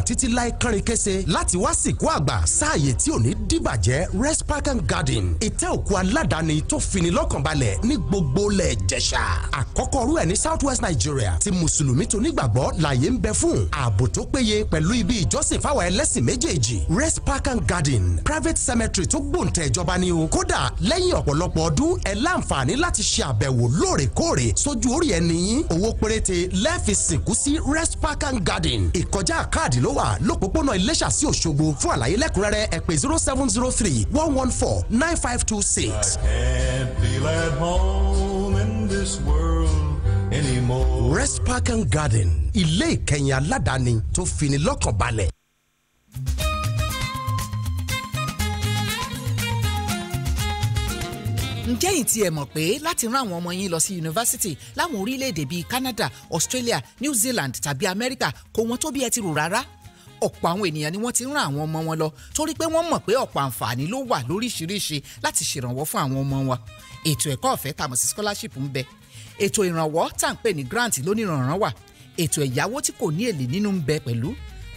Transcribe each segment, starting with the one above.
títí láì kánrin kése láti wá sìnkú àgbà sáàyè tí ò ní dìbàjẹ́ Rest Park and Garden ìtẹ́ òkú aládàáni tó fini lọ́kànbalẹ̀ ní gbogbo ilẹ̀ Ìjẹ̀ṣà àkọ́kọ́ rú ẹ̀ ní South West Nigeria tí mùsùlùmí tó nígbàgbọ́ láàyè ń bẹ fún ààbò tó péye pẹ̀lú ibi ìjọsìn fáwọn ẹlẹ́sìn méjèèjì Rest Park and Garden private cemetery tó gbòǹtẹ̀ ìjọba ni o kódà lẹ́yìn ọ̀pọ̀lọpọ̀ ọdún ẹ láǹfààní láti ṣe àbẹ̀wò lóòrèkóòrè sójú orí ẹni yín owó péréte lẹ́ẹ̀fi sìnkú sí Rest Park and Garden ìkọjá káàdì ló wà lópòpónà Iléṣà sí Òṣogbo fún àlàyé lẹ́kùnrẹ́rẹ́ ẹ pè 0703 114 9526. Rest Park and Garden ilé ìkẹyìn aládàáni tó fini lọ́kàn balẹ̀. ǹjẹ́ yìí tí ẹ mọ̀ pé láti rán àwọn ọmọ yín lọ sí yunifásítì láwọn orílẹ̀-èdè bíi Canada, Australia, New Zealand tàbí America kò wọ́n tó bí ẹ ti rò rárá ọ̀pọ̀ àwọn ènìyàn ni wọ́n ti rán àwọn ọmọ wọn lọ torí pé wọ́n mọ̀ pé ọ̀pọ̀ àǹfààní ló wà lóríṣiríṣi láti ṣèrànwọ́ fún àwọn ọmọ wọn ètò ẹ̀kọ́ ọ̀fẹ́ tàmọ̀ sí scholarship ń bẹ ètò ìrànwọ́ tá à ń pè ní grant lóníranran wà ètò ẹ̀yáwó tí kò ní èlé nínú ń bẹ pẹ̀lú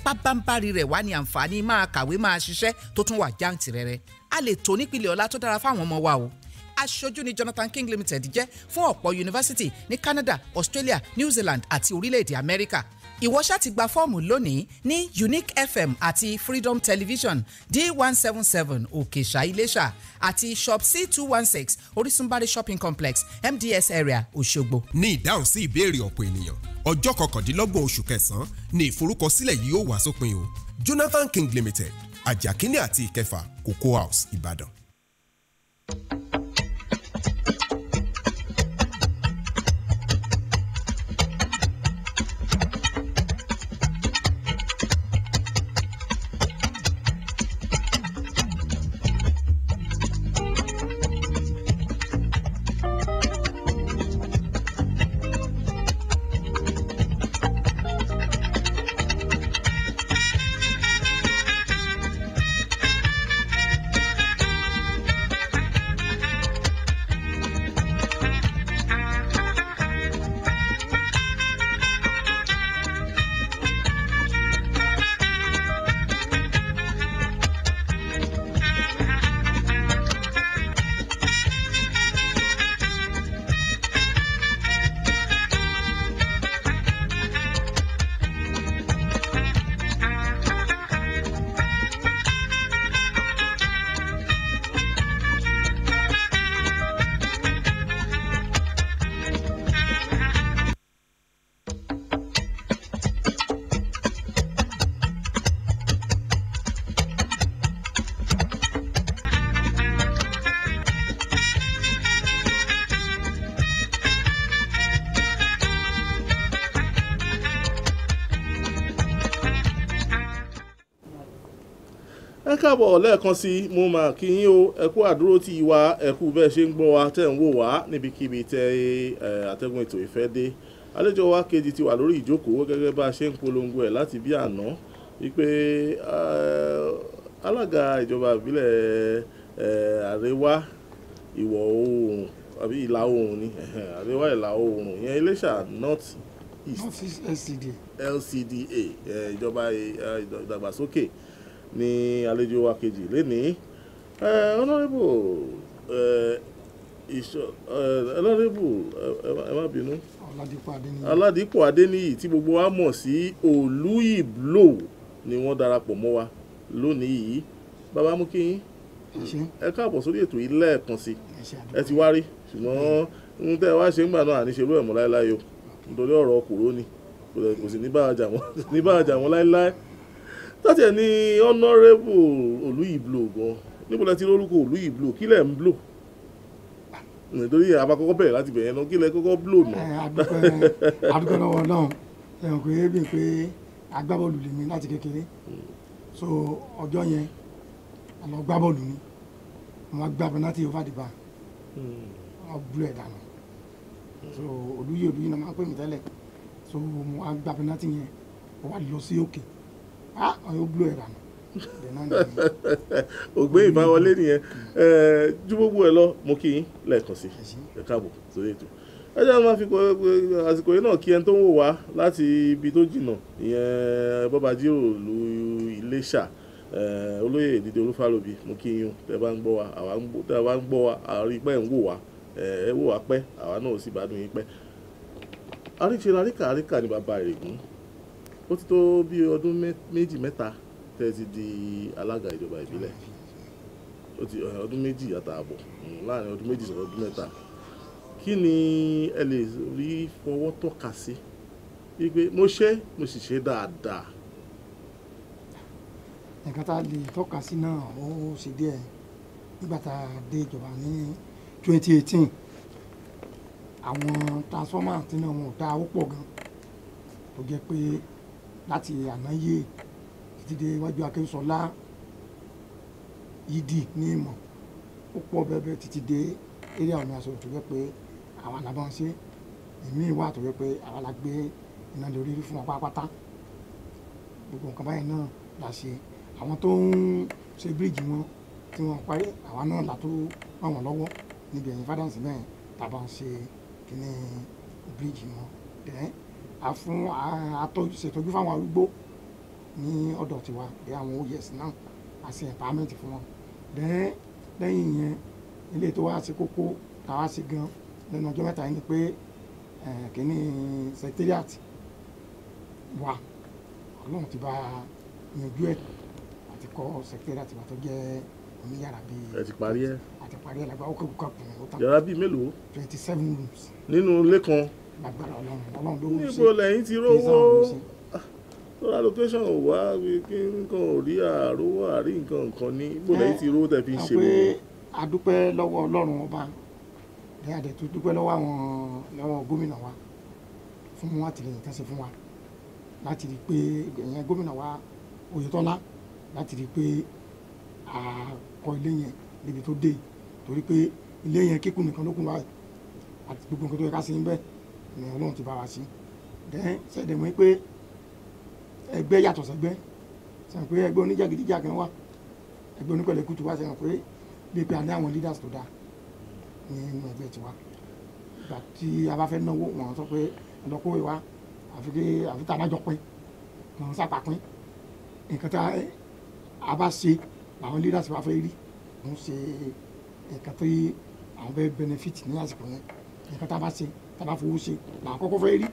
pábánbárì rẹ̀ wá ní àǹfààní máa kàwé máa ṣiṣẹ́ tó tún wà jáǹtìrẹrẹ a lè tò nípìnlẹ̀ ọlá tó dára fáwọn ọmọ wa o aṣojú ní Jonathan King Limited jẹ́ fún ọ̀pọ̀ yunifásítì ní Canada, Australia, New Zealand àti orílẹ̀-èdè Amẹ́ríkà ìwọ ṣá ti gba fọ́ọ̀mù lónìí ní Unique FM àti Freedom Television D177 Òkèṣà Iléṣà àti Shop C216 Orísunbárí Shopping Complex MDS Area Òṣogbo. ní ìdáhùn sí ìbéèrè ọ̀pọ̀ ènìyàn ọjọ́ 29 oṣù kẹsàn-án ni ìforúkọsílẹ̀ yìí yóò wá sópin o Jonathan King Limited Ajakini àti Ìkẹfà Cocoa House Ìbàdàn. ẹ káàbọ̀ lẹ́ẹ̀kan sí mo máa kí yín o ẹ kú àdúró tí ìwà ẹ kú bẹ́ẹ̀ ṣe ń gbọ́ wa tẹ̀ ń wò wá níbikíbi tẹ àtẹ́gùn ètò ìfẹ́ dé àlejò wa kejì ti wà lórí ìjókòó gẹ́gẹ́ bá a ṣe ń polongo ẹ̀ láti bí àná wípé alága ìjọba ìbílẹ̀ àríwá ìwọ̀ oòrùn àbí ìlà oòrùn ni àríwá ìlà oòrùn yẹn Iléṣà North East LCDA ìjọba ìdàgbàsókè ní àlejò wa kejì lénìí honourable ẹ má bínú Ọládìpọ̀ Adéníyì tí gbogbo wa mọ̀ sí Olúìblò ni wọ́n darapọ̀ mọ́ wa lónìí yìí bàbá mú kí yín ẹ káàbọ̀ sórí ètò yìí lẹ́ẹ̀kan sí ẹ ti wá rí ṣùgbọ́n ń tẹ́ wá ṣe ń gbà náà àníṣerú ẹ̀mọ́ láéláé o nítorí ọ̀rọ̀ kòró ni kò sì ní bá àjà wọn láéláé láti ẹ̀ ní honourable Olúìblò gan níbo lẹ ti lórúkọ Olúìblò kí lẹ̀ ń blò nítorí àbákọ́kọ́ bẹ̀rẹ̀ láti bẹ̀rẹ̀ náà kí lẹ kọ́kọ́ blò náà. àdúgbò lọ́wọ́ náà ẹ̀hàn pé bí pé agbábọ́ọ̀lù lèmi láti kékeré so ọjọ́ yẹn àlọ́ gbábọ́ọ̀lù ni wọ́n gbá penalty over the bar wọ́n blò ẹ̀ dànù so olúyè náà máa ń pè mí tẹ́lẹ̀ so wọ́n gbá penalty yẹn wọ́n wá lọ sí òkè ọ̀yọ́ blò ẹ̀ dànù. ògbé ìbáwọlé nìyẹn ju gbogbo ẹ lọ mo kí yín lẹ́ẹ̀kan sí ẹ káàbọ̀ sórí ètò ẹ jẹ́ máa fi àsìkò yìí náà kí ẹni tó ń wò wá láti ibi tó jìnnà ìyẹn Bọ́bájírò lu Iléṣà olóyè Dídé Olúfálóbí mo kí yín tẹ́ bá ń gbọ́ wa tẹ́ bá ń gbọ́ wa àrí pẹ́ ń wò wá ẹ wò wá pẹ́ àwa náà sì bá dùn yín pẹ́. àríkà ni bàbá Ìrègùn ó ti tó bí ọdún méjì mẹ́ta tẹ́ ti di alága ìjọba ìbílẹ̀ ó ti ọdún méjì àtààbọ̀ láàrin ọdún méjì sọ̀rọ̀ ọdún mẹ́ta kí ni ẹ lè rí fọwọ́ tọ́ka sí wípé mo sì ṣe dáadáa. nǹkan tá a lè tọ́ka sí náà ó ṣe díẹ̀ nígbà tá a dé ìjọba ní 2018 àwọn transformer tí náà wọn ò dá ó pọ̀ gan tó jẹ́ pé láti ànáyé títí dé iwájú Akínsọ́lá yídì ní ìmọ̀ ó pọ̀ bẹ́ẹ̀ títí dé eré àwọn aṣọ tó jẹ́ pé àwa la bá ń ṣe èmi wà tó jẹ́ pé àwa la gbé iná lórí fún wọn pátápátá gbogbo nǹkan báyìí náà la ṣe àwọn tó ń ṣe bíríìjì wọn tí wọ́n parí àwa náà la tó ràn wọ́n lọ́wọ́ níbi ẹ̀yìn fádàǹsì bẹ́ẹ̀ tàbá ń ṣe kíní bíríìjì wọn ṣètọ́jú fáwọn arúgbó ní ọ̀dọ̀ tiwa bí àwọn oyès náà a ṣe empowerment fún wọn lẹ́yìn yẹn ilé tó wá sí kókó táwa sí gan lẹ́nu ọjọ́ mẹ́ta yìí ni pé kíní secretariat wa ọlọ́run ti bá yanjú ẹ̀ àti kọ́ secretariat wa tó jẹ́ oníyàrá bíi ẹ ti parí ẹ àti parí ẹ lágbàá ó kéwù kàkùn ó tán yàrá bíi mélòó 27 rooms nínú ilé kan lágbára ọlọ́run ló ń ṣe níbo lẹ́yìn ti rówó lọ́la location ò wá kí nǹkan ò rí àrówó àrí nǹkan ní níbo lẹ́yìn ti rówó tẹ̀ fi ń ṣe pé a dúpẹ́ lọ́wọ́ ọlọ́run ọba ní adẹ̀ tó dúpẹ́ lọ́wọ́ àwọn gómìnà wa fún àtìlẹyìn tẹ́sí fún wa láti rí pé ìyẹn gómìnà wa Oyètọ́lá láti rí pé a kọ́ ilé yẹn níbi tó dé torí pé ilé yẹn kíkùn nìkan ló kún wa àti gbogbo nǹkan tó yẹ ká sí níbẹ̀ ni ọlọ́run ti bá wa sí ṣẹ̀dẹ̀ mọ́ pé ẹgbẹ́ yàtọ̀ sẹ́gbẹ́ sẹ́yìn pé ẹgbẹ́ oníjàgídíjà kan wà ẹgbẹ́ onípẹ̀lẹ́kùtù wà sẹ́yìn pé bí pé a ní àwọn leaders tó dáa nínú ẹgbẹ́ tiwa ìgbà tí a bá fẹ́ náwó wọn sọ pé ẹlọ́kọ̀wé wa àfi tá a bá jọ pín wọn sàpàpín nǹkan tá a bá ṣe làwọn leaders wa fẹ́ rí wọn ṣe nǹkan tí àwọn bẹ́ẹ̀ benefit ní àsìkò yẹn nǹkan tá a bá ṣe tá a bá fowó ṣe làwọn kọ́kọ́ fẹ́ rí.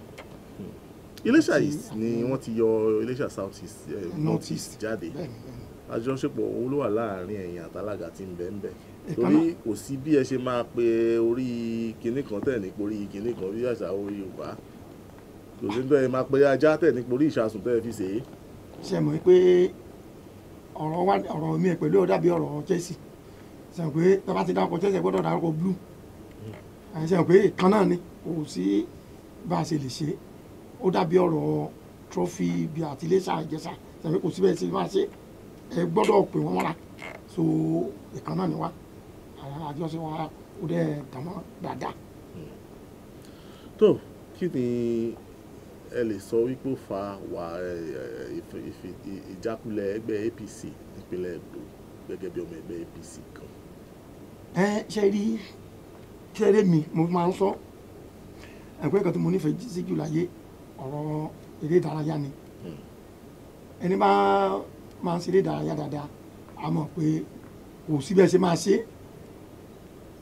Iléṣà East ni wọ́n ti yọ Iléṣà South East North East jáde àjọṣepọ̀ owó ló wà láàrin ẹ̀yin àtàlágà tí ń bẹ ń bẹ torí kò sí bí ẹ ṣe máa pe orí kinní kan tẹ̀ ní porí kinní kan bí àṣà orí Yorùbá kò sí bẹ́ẹ̀ máa pe ajá tẹ̀ ní porí ìṣàsùn tẹ̀ fi ṣe é. ṣe mọ̀ pé ọ̀rọ̀ mi pẹ̀lú ọ̀dà bí ọ̀rọ̀ Chelsea ṣe mọ̀ pé tọ́ba ti dákọ̀ Chelsea gbọ́dọ̀ dárúkọ blue ṣe mọ̀ pé kan náà ni kò sí bá a ṣe lè ṣe ó dàbí ọ̀rọ̀ trophy bí àti Iléṣà Ìjẹ̀ṣà ṣe mọ̀ pé kò sí bẹ́ẹ̀ ṣe máa ṣe ẹ gbọ́dọ̀ pè wọ́n mọ́ra so ìkan náà ni wá àjọṣe wa ó dẹ̀ dàmọ́ dáadáa. tó kí ni ẹ lè sọ wípé ó fa ìjákulẹ̀ ẹgbẹ́ APC nípínlẹ̀ Èdó gẹ́gẹ́ bí ọmọ ẹgbẹ́ APC kan. ṣe rí mi mo máa ń sọ ẹ̀kọ́ kan tí mo nífẹ̀ẹ́ sí jù láyé ọ̀rọ̀ eré ìdárayá ni ẹni máa ń ṣe eré ìdárayá dáadáa a mọ̀ pé kò síbẹ̀ ṣe máa ṣe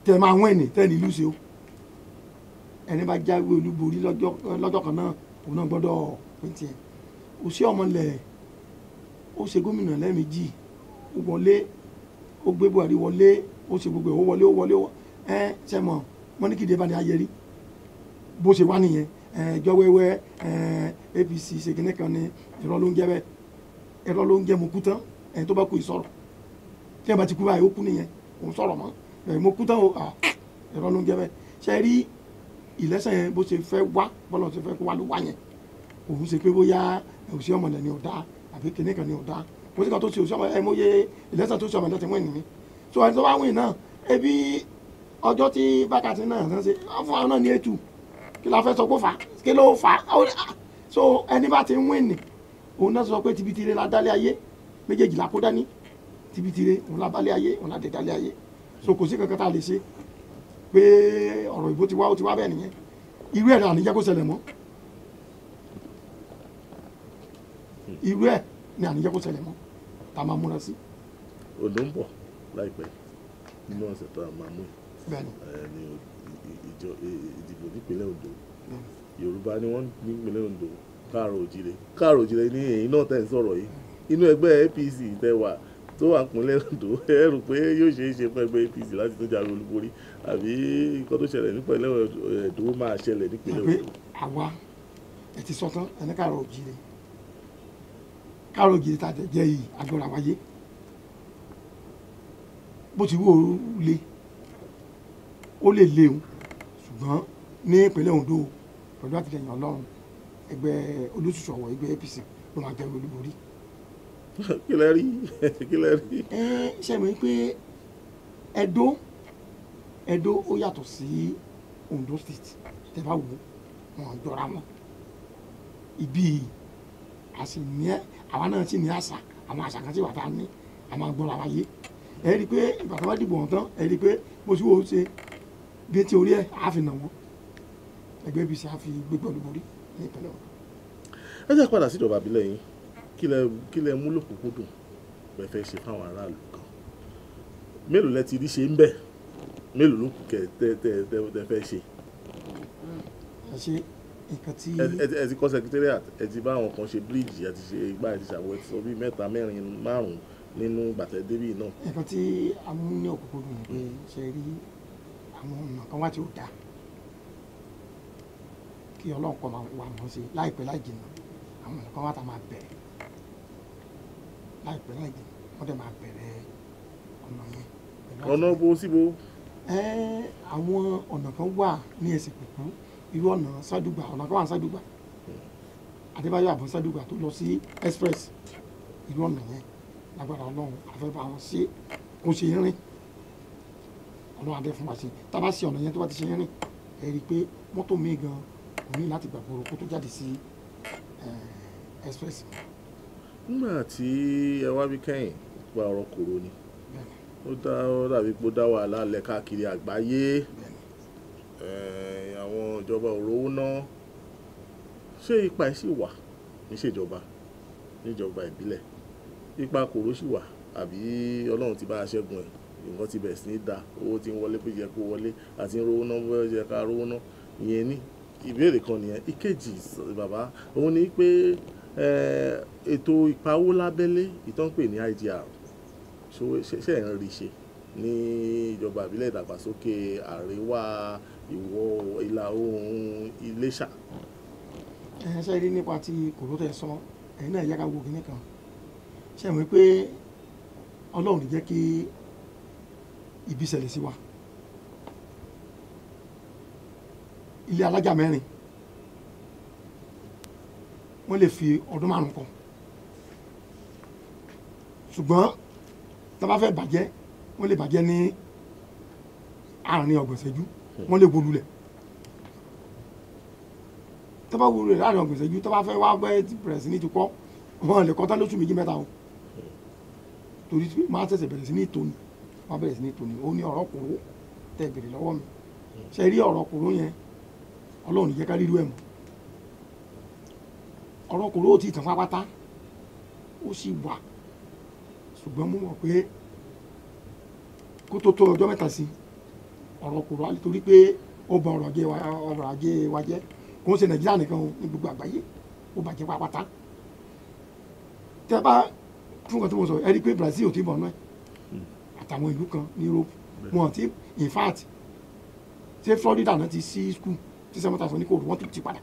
tẹ máa wọ́n ẹ̀nì tẹ́ ní ìlú ṣe o ẹni bá jáwé olúborí lọ́jọ́ kan náà òun náà gbọ́dọ̀ pín tiẹ̀ ó ṣe ọmọlẹ̀ ó ṣe gómìnà lẹ́ẹ̀mejì ó wọlé ó gbé Buhari wọlé ó ṣe gbogbo ẹ̀ ó wọlé ṣe mọ̀ wọ́n ní kíde bá ní ayẹrí bó ṣe wá nìyẹn ẹjọ́ wẹ́wẹ́ APC ṣe kìnnì kan ní irọ́ ló ń jẹ́ bẹ́ẹ̀ irọ́ ló ń jẹ́ mo kú tán ẹni tó bá kú ìsọ̀rọ̀ tí ẹ bá ti kú báyìí ó kú nìyẹn òun sọ̀rọ̀ mọ́ mo kú tán o irọ́ ló ń jẹ́ bẹ́ẹ̀ ṣe rí ìlẹ́sẹ̀ yẹn bó ṣe fẹ́ wá bọ́lá ṣe fẹ́ kó wá ló wá yẹn òun ṣe pé bóyá òṣì ọmọlẹ̀ ni ò dáa àbí kìnnì kan ni ò dáa mo sì kàn tó ṣe òṣì ọmọlẹ̀ mo yẹ ìlẹ́sẹ̀ tó ṣe ọmọlẹ̀ ti wọ́n ní so ẹni tó bá wìn náà ebi ọjọ́ tí bákàtí náà ṣe fún àwọn náà ní ètù kí la fẹ́ sọ pé fà kí ló fà so ẹni bá ti ń wìn ní òun náà sọ pé tibitire la dálé ayé méjèèjì la kó dání tibitire òun la bálé ayé òun la dé dálé ayé so kò sí kankan tá a lè ṣe pé ọ̀rọ̀ ìbò ti wá ó ti wá bẹ́ẹ̀ nìyẹn irú ẹ̀ náà àníjẹ́ kó ṣẹlẹ̀ mọ́ irú ẹ̀ ní àníjẹ́ kó ṣẹlẹ̀ mọ́ tá a máa múra sí. Ondo ń bọ̀ láìpẹ́ nínú ọ̀sẹ̀ tó a máa mú ní ìdìbò nípínlẹ̀ Ondo Yorùbá ni wọ́n nípínlẹ̀ Ondo káàrọ̀ òjìrè ní èyí náà tẹ̀ ń sọ̀rọ̀ yìí inú ẹgbẹ́ APC tẹ́ wà tó wà nípínlẹ̀ Ondo ẹ rò pé yóò ṣeé ṣe fún ẹgbẹ́ APC láti tó jáwé olúborí àbí nǹkan tó ṣẹlẹ̀ nípínlẹ̀ Ondo máa ṣẹlẹ̀ nípínlẹ̀ Ondo. àwa ẹ ti sọ tán ẹni káàrọ̀ òjìrè tá a jẹ́ yìí agbára wáyé bó ti wú ooru lé ó lè léwu ṣùgbọ́n ní ìpínlẹ̀ Ondo pẹ̀lú àtìlẹyìn Ọlọ́run ẹgbẹ́ olóṣùṣọ̀wọ̀ ẹgbẹ́ APC ló máa jẹ́ olúborí. kí lẹ rí. ṣe mi pé Ẹdó ó yàtọ̀ sí Ondo State tẹ́ bá wò wọ́n jọra wọn ibi àwa náà sì ní àṣà àwọn àṣà kan tí wà tá a ní àmọ́ agbọ́ra wáyé ẹ rí i pé ìgbà tó bá dìbò wọn tán ẹ rí i pé bó ti wò ó ṣe bí ti orí ẹ̀ á fi nà wọ́n ẹgbẹ́ APC á fi gbégbé olúborí ní ìpínlẹ̀ Ondo. ẹ jẹ́ padà síjọba àbílẹ̀ yín kí lẹ mú lòkùnkúndùn bẹ́ẹ̀ fẹ́ ṣe fáwọn aráàlú kan mélòó lẹ ti rí ṣe ń bẹ̀ mélòó ló kù kẹ tẹ fẹ́ ṣe. ẹ ṣe nǹkan tí. ẹ ti kọ́ secretariat ẹ ti bá àwọn kan ṣe bíríìjì ẹ ti ṣe igbá ẹ ti ṣàwọ̀ ẹ ti sọ bíi 3 4 5 nínú bàtẹ́ débì náà. nǹkan tí a mú ní òkúkúrú ni pé ṣe rí àwọn ọ̀nà kan wá tí ó dáa kí Ọlọ́run kọ́ máa wà mọ́ sí láìpẹ́ láì jìnnà àwọn ọ̀nà kan wá tá a máa bẹ̀rẹ̀ láìpẹ́ láì jìnnà wọ́n dẹ̀ máa bẹ̀rẹ̀ ọ̀nà yẹn. ọ̀nà bo síbo. àwọn ọ̀nà kan wà ní ẹsẹ̀ kùkú irú ọ̀nà Sádùgbà ọ̀nà kan wà ní Sádùgbà Adébáyọ̀ àbọ̀ Sádùgbà tó lọ sí express irú ọ̀nà yẹn lágbára Ọlọ́run àfẹ́fẹ́ àwọn ṣe kó ṣe rìn Ọlọ́run adé fún wa ṣe tá a bá ṣe ọ̀nà yẹn tó bá ti ṣe rìn ẹ rí i pé mọ́tò míì gan kò ní láti gbàgbọ́rọ̀ kó tó jáde sí express. nígbà tí ẹ wá bí kẹ́yìn gba ọ̀rọ̀ kòró ni ó dàbí pé ó dá wàhálà lẹ̀ káàkiri àgbáyé àwọn ìjọba òróró náà ṣé ipa ẹ̀ sì wà níṣèjọba níjọba ìbílẹ̀ ipa kòró sì wà àbí Ọlọ́run ti bá a ṣẹ́gun ẹ̀ nǹkan ti bẹ̀rẹ̀ sí ní da owó tí ń wọlé pé jẹ́ kó wọlé àti ń rówó náà bó jẹ́ ká rówó náà ìyẹn ní ìbéèrè kan nìyẹn. ìkejì bàbá òun ni pé ètò ìpawó lábẹ́lé ìtàn pè ní IDR ṣe ń rí ṣe ní ìjọba ìbílẹ̀ ìdàgbàsókè àríwá ìwọ̀ ìlà oòrùn Iléṣà. ṣe rí nípa ti kòró tẹ sọ ẹ̀yin náà yẹ ká wo kinní kan ṣe mọ̀ pé Ọlọ́run ní jẹ́ kí ibi ṣẹlẹ̀ sí wa ilé alájà 4 wọ́n lè fi ọdún 5 kan ṣùgbọ́n tá bá fẹ́ bàjẹ́ wọ́n lè bàjẹ́ ní àárín 30 ìṣẹ́jú wọ́n lè wó lulẹ̀ tá bá wó lulẹ̀ láàrin 30 ìṣẹ́jú tá bá fẹ́ wá bẹ́ẹ̀ ti bẹ̀rẹ̀ sí ní ti kọ́ wọ́n lè kọ́ tán lóṣù 2 3 o torí máa tẹ̀sẹ̀ bẹ̀rẹ̀ sí ní ìtòní wọ́n bẹ̀rẹ̀ sí ní ìtòní ó ní ọ̀rọ̀ kòró tẹ̀ bèrè lọ́wọ́ mi ṣe rí ọ̀rọ̀ kòró yẹn Ọlọ́run ní jẹ́ ká rírú ẹ̀ mọ́ ọ̀rọ̀ kòró ò tí ì tàn pápátá ó sì wà ṣùgbọ́n mo mọ̀ pé kó tó tó ọjọ́ 3 sí ọ̀rọ̀ kòró alẹ́ torí pé ó ba ọrọ̀ ajé wa jẹ́ kò ń ṣe Nàìjíríà nìkan ní gbogbo àgbáyé ó bàjẹ́ pápátá tẹ́ bá fún nǹkan tí mo sọ ẹ rí i pé Brazil ò tí ì bọ̀ náà àtàwọn ìlú kan ní Europe wọn ti in fact ṣé Florida náà ti sí school tí 7,000 ní kóòdù wọ́n tún ti padà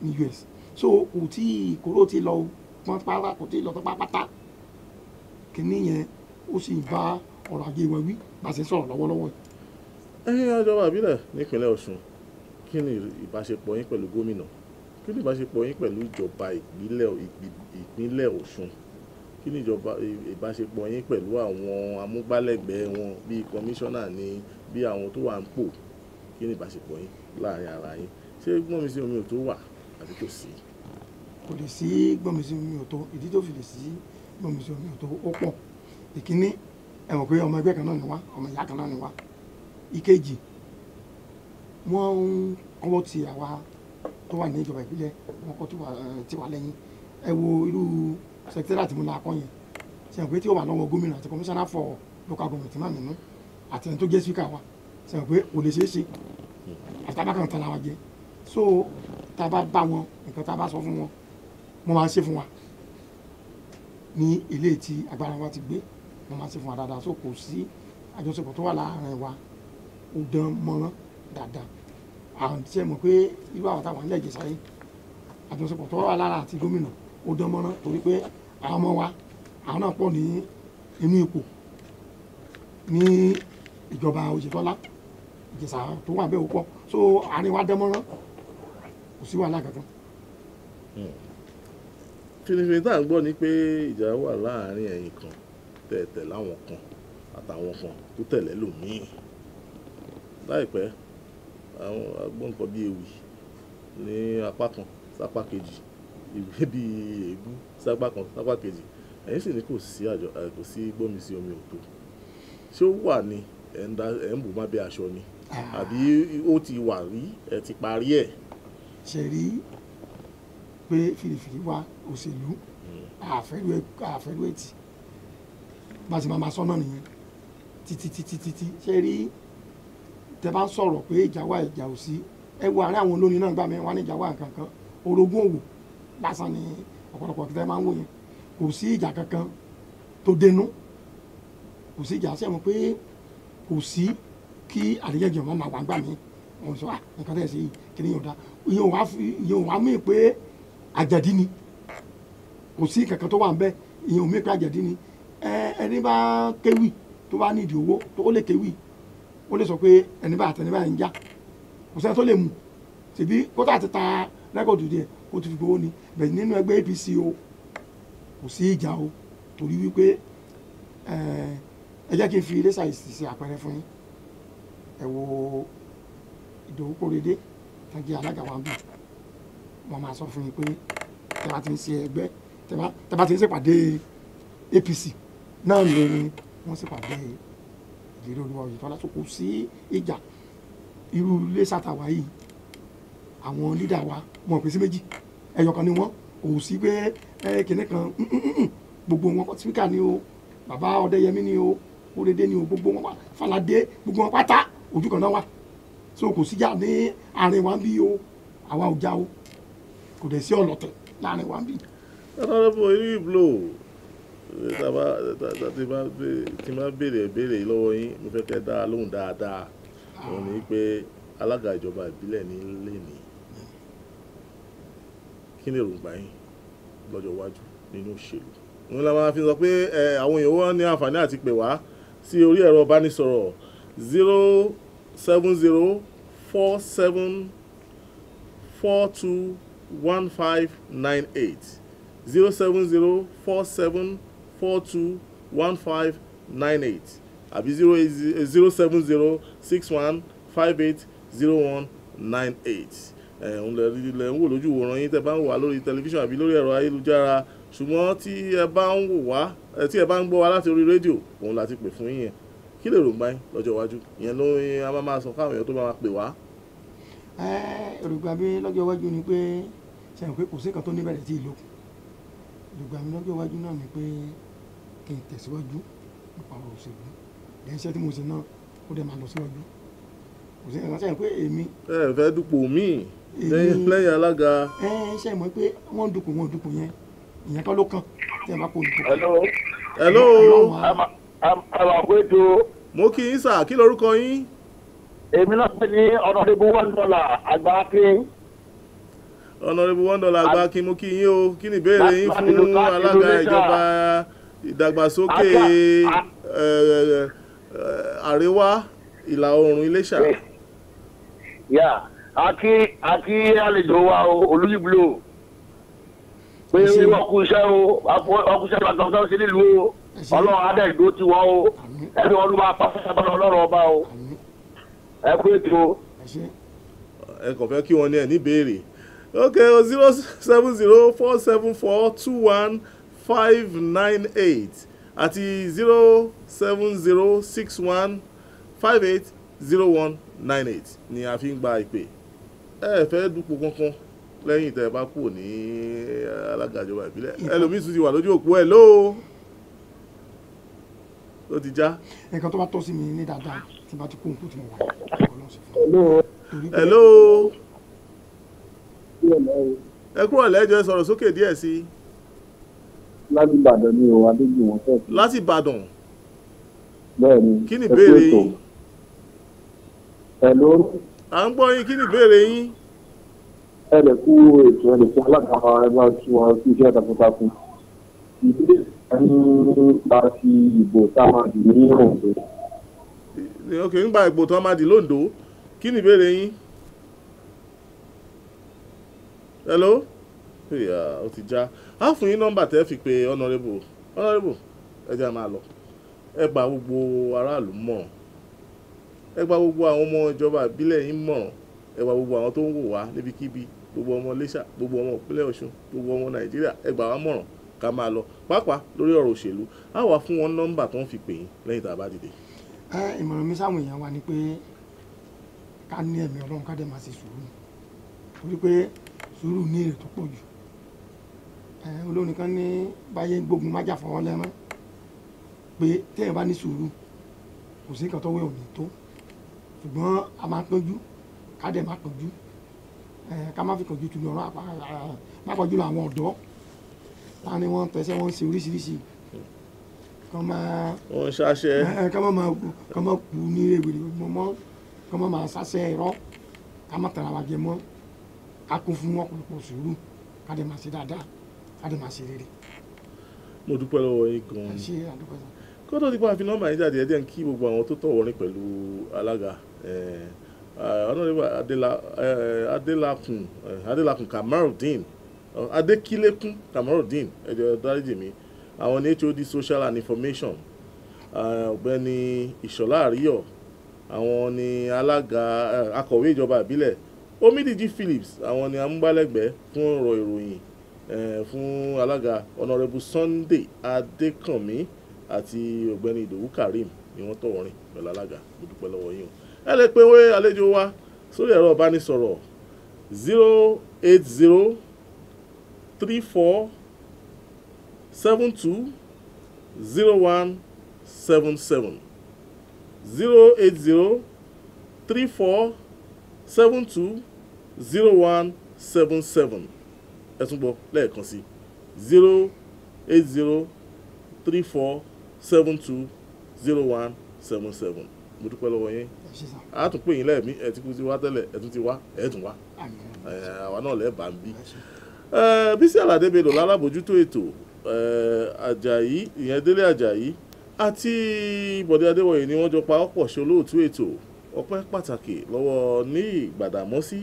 ní US so kò tí kòró ti lọ pọ́n pátá kò tí lọ pátá kìíní yẹn ó sì bá ọrọ̀ ajé wọn wí bá a ṣe sọ̀rọ̀ lọ́wọ́lọ́wọ́. ẹ̀yin ìjọba ìbílẹ̀ nípínlẹ̀ Ọ̀ṣun kí ni ìbáṣepọ̀ yín pẹ̀lú gómìnà kí ni ìbáṣepọ̀ yín pẹ̀lú ìjọba ìpínlẹ̀ Ọ̀ṣun kí ni ìbáṣepọ̀ yín pẹ̀lú àwọn amúgbálẹ́gbẹ̀ẹ́ wọn bíi kọmíṣánná ni bí àwọn tó wà ń pò kí ni ìbáṣepọ̀ yín láàrin ara yín ṣé gbọ́nmi sí omi ò tó wà àbí kò sí. kò lè sí gbọ́nmi sí omi ò tó ìdí tó fi lè sí gbọ́nmi sí omi ò tó ó pọ̀ ìkíní ẹ mọ̀ pé ọmọ ẹgbẹ́ kan náà ni wá ọmọ ìyá kan náà ni wá ìkejì wọ́n ń kọ́wọ́ ti àwa tó wà ní ìjọba ìbílẹ̀ wọn kọ́ ti wà lẹ́yìn ẹ wo irú secretariat tí mo la kọ́ yẹn ṣe pé tí ó wà lọ́wọ́ gómìnà àti commissioner for local government náà nínú àti ẹni tó jẹ́ speaker wa ṣe pé kò lè ṣeé ṣe àti tá a bá kàn tán la wa jẹ so tá a bá bá wọn nǹkan tá a bá sọ fún wọn wọ́n máa ń ṣe fún wa ní ilé tí agbára wa ti gbé wọ́n máa ń ṣe fún wa dáadáa so kò sí àjọṣepọ̀ tó wà láàárín wa ó dán mọ́rán dáadáa àwọn tí ẹ mọ̀ pé irú àwọn táwọn ilé ìjẹsà yìí àjọṣepọ̀ tó wà lára àti gómìnà ó dán mọ́rán torí pé àwọn ọmọ wa àwọn náà pọ̀ ní inú ipò ní ìjọba Oyètọ́lá ìjẹsà tó wà bẹ́ẹ̀ ó pọ̀ so àárín wa dán mọ́rán kò sí wàhálà kankan. fìlìfìlì tá à ń gbọ́ ni pé ìjà wà láàárín ẹ̀yin kan tẹ̀tẹ̀ láwọn kan àtàwọn kan tó tẹ̀lé lòmíì láìpẹ́ àwọn agbọ́nkọ bíi ewì ní apá kan sápá kejì ìwé bíi èébú sápá kan sápá kejì ẹ̀yin sì ní kò sí gbọ́mi sí omi òtó ṣé ó wà ní ẹ̀ ń bò má bí aṣọ ni àbí ó ti wà rí ẹ̀ ti parí ẹ̀. ṣe rí pé fìlìfìlì wa òṣèlú àfẹ́rú ẹ̀tì bá ti máa sọ́nà nìyẹn títí ṣe rí tẹ bá ń sọ̀rọ̀ pé ìjà wà ìjà ò sí ẹ wo àárín àwọn olórin náà gbà mí wá ní ìjà wà kankan orogún òwò lásán ni ọ̀pọ̀lọpọ̀ kí tẹ máa ń wò yẹn kò sí ìjà kankan tó dénú kò sí ìjà sẹ́mu pé kò sí kí àríyànjiyàn máa wà gbà mí wọn sọ nǹkan tẹ̀ sí kí ni yóò dá ìyẹn wàá mí pé àjẹ̀dí ni kò sí kankan tó wà ń bẹ ìyẹn ò mí pé àjẹ̀dí ni ẹni bá kéwì tó bá nídìí owó tó lè kéwì ó lè sọ pé ẹni bá àtẹni báyìí ń já kò sẹ́ni tó lè mú tìbí kó tà ti ta rẹ́kọ̀dù díẹ̀ kó ti fi gbowó ni bẹ̀rẹ̀ nínú ẹgbẹ́ APC o kò sí ìjà o torí wípé ẹ jẹ́ kí n fi iléṣà ìṣiṣẹ́ àpẹẹrẹ fún yín ẹ wo Ìdòwú Kóredé tàbí alága wa ń bì wọ́n máa sọ fún yín pé tẹ́ bá ti ń ṣe ẹgbẹ́ tẹ́ bá ti ń ṣèpàdé APC náà ni wọ́n ṣèpàdé ìlérí Olúwa Oyètọ́lá tó kò sí ìjà irú iléṣà tàwa yìí àwọn lídà wa wọn pèsè méjì ẹyọkan ni wọn kò sí pé kìnìún kan gbogbo wọn spíkà ni o bàbá Ọdẹ́yẹmí ni o Kóredé ni o gbogbo wọn Fálàdé gbogbo wọn pátá ojú kan náà wà so kò síjà ní àárín wa ń bí o àwa ò já o kò dẹ̀ sí ọlọ́tẹ̀ láàrin wa ń bí. ọ̀nàdẹ́bọ̀ irú ìbúlò tí máa béèrè lọ́wọ́ yín mo fẹ́ kẹ́ dá lóhùn dáadáa wọ́n ní pé alága ìjọba ìbílẹ̀ ní lẹ́ni kí ni èròǹgbà yín lọ́jọ́ iwájú nínú òṣèlú wọn la máa fi sọ pé àwọn èèyàn wọn ní àǹfààní àti pè wá sí orí ẹ̀rọ ìbánisọ̀rọ̀ 07047421598 07047421598 àbí 07061580198 òun lẹ ń wò lójú wòran yín tẹ́ bá ń wà lórí tẹlifíṣàn àbí lórí ẹ̀rọ ayélujára ṣùgbọ́n tí ẹ bá ń wò wá tí ẹ bá ń gbọ́ wá láti orí rédíò òun láti pè fún yín yẹn kí lè rògbà yín lọ́jọ́ iwájú ìyẹn ló ń a máa sọ káwọn èèyàn tó máa pè wá. èrògbà mi lọ́jọ́ iwájú ni pé sẹ́yìn pé kò sí kan tó níbẹ̀rẹ̀ tí ìlú èrògbà mi lọ́jọ́ iwájú náà ni pé kí n tẹ̀síwájú nípa ọ̀rọ̀ òṣèlú lẹ́yìn iṣẹ́ tí mo ṣe náà ó dẹ̀ máa lọ síwájú kò sí ẹ̀ka sẹ́yìn pé èmi. ẹ fẹ́ dupò míì lẹ́yìn alága. ṣe mọ̀ pé wọ́n dupò yẹn ìyẹn kọ́ ló kàn tí ẹ bá kó olùkọ́. hello. àbàkùn mo kí yín sà kí lorúkọ yín. èmi náà pè ní ọ̀nàdébù $1 Àgbákin. ọ̀nàdébù $1 Àgbákin mo kí yín o kí ni ìbéèrè yín fún alága ìjọba ìdàgbàsókè àríwá ìlà oòrùn Iléṣà. àkí àlejò wa Olúyìnbó pé ọkùnṣẹ́ àtọ̀tọ̀ sí nílùú o Ọlọ́run adẹ́gbó ti wọ́n o ẹni wọn ló máa pa fún sábà Ọlọ́run ọba o ẹ kú ètò. ẹ kàn fẹ́ kí wọ́n ní ẹ̀ ní ìbéèrè ok 07047421598 àti 07061580198 ni a fi ń gba ìpè ẹ fẹ́ dúpọ̀ kankan lẹ́yìn tẹ́ ẹ bá kúrò ní alága ìjọba ìbílẹ̀ ẹlòmíì tún ti wà lójú òpó ẹ̀ lóò ó ti já. nǹkan tó bá tọ́ sí mi ní dáadáa tí bá ti kó nǹkó tí mo wà ọlọ́run sì fún mi. hello ẹ kúrò lẹ́jọ́ ẹ sọ̀rọ̀ sókè díẹ̀ sí i. láti Ìbàdàn ni o Adéjùwọ̀n fẹ́. láti Ìbàdàn. bẹ́ẹ̀ni kí ni ìbéèrè yín. hello. à ń gbọ́ yín kí ni ìbéèrè yín. ẹ lè kú ètò ẹ lè fún alága ẹgbẹ́ tí wọ́n fi iṣẹ́ takuntakun. ìbéèrè ní bá fi ìbò tá a máa dì ní Oǹdó. ok nígbà ìbò tó a máa dì lóǹdó kí ni ìbéèrè yín. hello ó ti já á fún yín nọ́mbà tẹ́ fi pe honourable ẹ jẹ́ máa lọ ẹ gba gbogbo aráàlú mọ̀ràn ẹ gba gbogbo àwọn ọmọ ìjọba ìbílẹ̀ yín mọ̀ràn ẹ gba gbogbo àwọn tó ń wò wá níbikíbi gbogbo ọmọ Iléṣà gbogbo ọmọ ìpínlẹ̀ Ọ̀ṣun gbogbo ọmọ Nàìjíríà ẹ gbà wá mọ̀ràn ká máa lọ pàápàá lórí ọ̀rọ̀ òṣèlú á wà fún wọn nọ́mbà tó ń fi pè yín lẹ́yìn tá a bá dìde. ìmọ̀ràn mi sáwọn èèyàn wa ni pé ká ní ẹ̀mí Ọlọ́run ká dẹ̀ máa ṣe sùúrù torí pé sùúrù ní èrè tó pọ̀ jù olórin kan ní báyé gbógun májà fọwọ́ lẹ́rán pé téèyàn bá ní sùúrù kò sí nǹkan tó wẹ̀ òní tó ṣùgbọ́n a máa kánjú ká dẹ̀ máa kánjú ká má fi kánjú tu ní ọ̀rọ̀ má kánjú lọ àwọn ọ̀dọ́ láàrin wọn tẹ̀sẹ̀ wọn ṣe oríṣiríṣi kàn máa wọn ṣaṣẹ kàn máa kú ní ewèrè mọ́ kàn máa ṣaṣẹ irọ́ ká má tara wa jẹ mọ́ ká kún fún ọ̀pọ̀lọpọ̀ sùúrù ká dẹ̀ máa ṣe dáadáa ká dẹ̀ máa ṣe rere. mo dúpẹ́ lọ́wọ́ yín gan-an kó tó di pa àfi nọ́mbà yín jáde ẹ jẹ́ ń kí gbogbo àwọn tó tọ̀wọ́ rìn pẹ̀lú alága honorable Adélakùn Kamarudeen Adékílékún Kamarudeen ẹ̀jẹ̀ dáríjì mi àwọn ní HOD social and information ọ̀gbẹ́ni Ìṣọ̀lá Àríyọ̀ àwọn ní alága akọ̀wé ìjọba ìbílẹ̀ Omidiji Phillips àwọn ní amúgbálẹ́gbẹ̀ẹ́ fún ọ̀rọ̀ ìròyìn fún alága honorable Sunday Adékànmí àti ọ̀gbẹ́ni Ìdòwú Karim ni wọ́n tọ̀wọ́ rìn pẹ̀lú alága mo dúpẹ́ lọ́wọ́ yín o ẹ lè pe wé àlejò wa sórí ẹ̀rọ ìbánisọ̀rọ̀ 080 34 72 0177 080 34 72 0177 ẹ tún gbọ́ lẹ́ẹ̀kan sí 080 34 72 0177 mo dúpẹ́ lọ́wọ́ yín a tún pè yín lẹ́ẹ̀mí ẹ ti kú ti wá tẹ́lẹ̀ ẹ tún ti wá ẹ tún wá àwa náà lẹ́ẹ̀bà ń bí. Bísí Àlàdé Bello lálábòjútó ètò Àjàyí ìyẹn Délé Àjàyí àti Bọ̀dé Adéwọ̀yè ni wọ́n jọ pa ọ̀pọ̀ ṣe olóòtú ètò ọpẹ́ pàtàkì lọ́wọ́ Níyì Gbàdàmọ́sí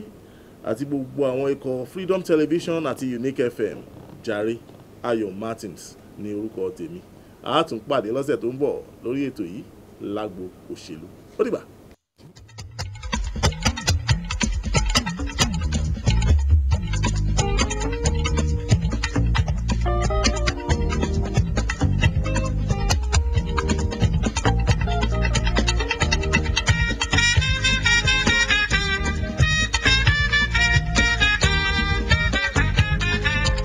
àti gbogbo àwọn ikọ̀ Freedom Television àti Unique FM Jàre Ayọ̀ Martins ní orúkọ tèmi a tún pàdé lọ́sẹ̀ tó ń bọ̀ lórí ètò yìí lágbo òṣèlú ó dìgbà.